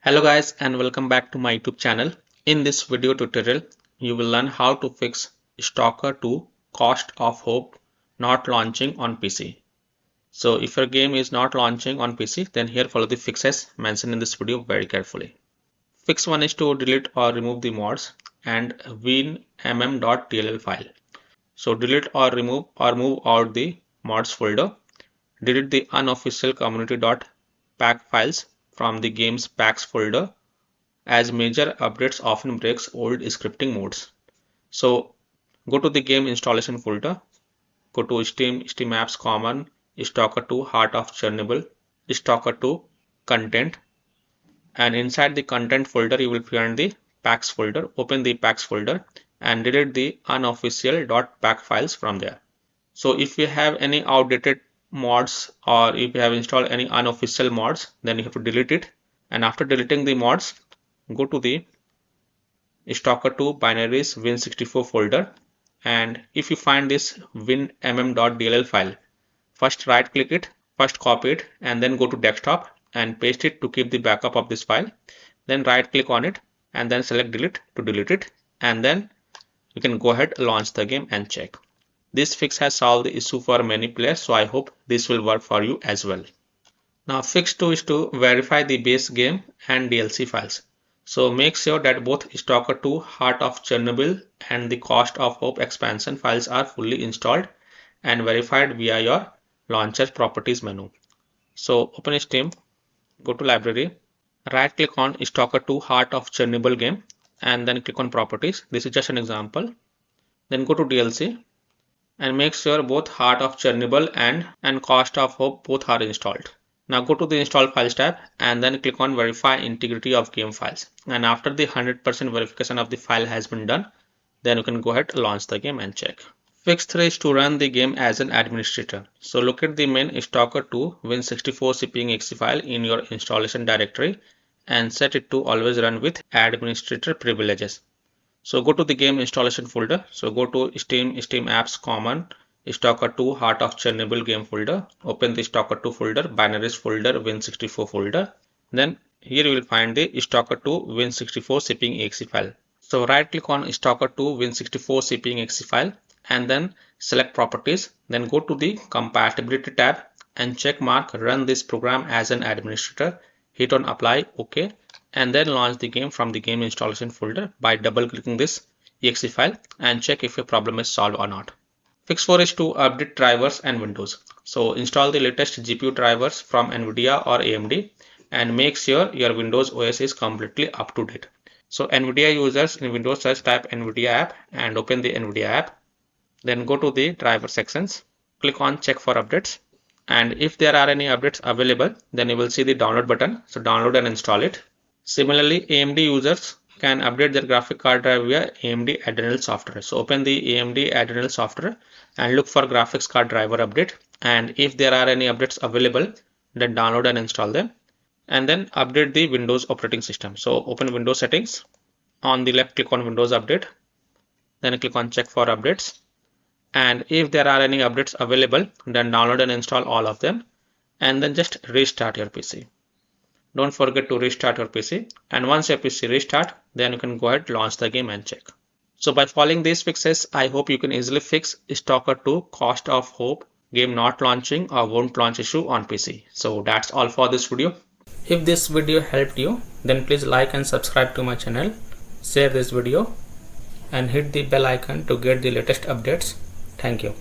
Hello guys and welcome back to my YouTube channel. In this video tutorial, you will learn how to fix Stalker 2 Cost of Hope not launching on PC. So if your game is not launching on PC, then here follow the fixes mentioned in this video very carefully. Fix 1 is to delete or remove the mods and winmm.dll file. So delete or remove or move out the mods folder. Delete the unofficial community.pack files from the game's packs folder, as major updates often breaks old scripting modes. So go to the game installation folder, go to Steam apps common, Stalker 2 Heart of Chernobyl, Stalker 2 content, and inside the content folder you will find the packs folder. Open the packs folder and delete the unofficial .pack files from there. So if you have any outdated mods or if you have installed any unofficial mods, then you have to delete it. And after deleting the mods, go to the Stalker 2 binaries win64 folder, and if you find this winmm.dll file, first right click it, first copy it, and then go to desktop and paste it to keep the backup of this file. Then right click on it and then select delete to delete it, and then you can go ahead, launch the game and check. This fix has solved the issue for many players, so I hope this will work for you as well. Now fix 2 is to verify the base game and DLC files. So make sure that both Stalker 2 Heart of Chernobyl and the Cost of Hope expansion files are fully installed and verified via your launcher properties menu. So open Steam, go to library, right click on Stalker 2 Heart of Chernobyl game and then click on properties. This is just an example. Then go to DLC and make sure both Heart of Chernobyl and Cost of Hope both are installed. Now go to the install files tab and then click on verify integrity of game files. And after the 100% verification of the file has been done, then you can go ahead, launch the game and check. Fix 3 is to run the game as an administrator. So locate the main Stalker 2 win64 cpng.exe file in your installation directory and set it to always run with administrator privileges. So go to the game installation folder. So go to Steam apps common, Stalker 2 Heart of Chernobyl game folder. Open the Stalker 2 folder, binaries folder, win64 folder. Then here you will find the Stalker 2 win64 cpng.exe file. So right click on Stalker 2 win64 cpng.exe file and then select properties. Then go to the compatibility tab and check mark run this program as an administrator. Hit on apply, OK, and then launch the game from the game installation folder by double clicking this exe file and check if your problem is solved or not. Fix 4 is to update drivers and windows. So install the latest GPU drivers from NVIDIA or AMD and make sure your Windows OS is completely up to date. So NVIDIA users in Windows search type NVIDIA app and open the NVIDIA app. Then go to the driver sections, click on check for updates, and if there are any updates available, then you will see the download button. So download and install it. Similarly, AMD users can update their graphic card drive via AMD Adrenal software. So open the AMD Adrenal software and look for graphics card driver update. And if there are any updates available, then download and install them. And then update the Windows operating system. So open Windows settings. On the left, click on Windows Update. Then click on check for updates. And if there are any updates available, then download and install all of them. And then just restart your PC. Don't forget to restart your PC, and once your PC restart, then you can go ahead, launch the game and check. So by following these fixes, I hope you can easily fix Stalker 2 Cost of Hope game not launching or won't launch issue on PC. So that's all for this video. If this video helped you, then please like and subscribe to my channel, share this video and hit the bell icon to get the latest updates. Thank you.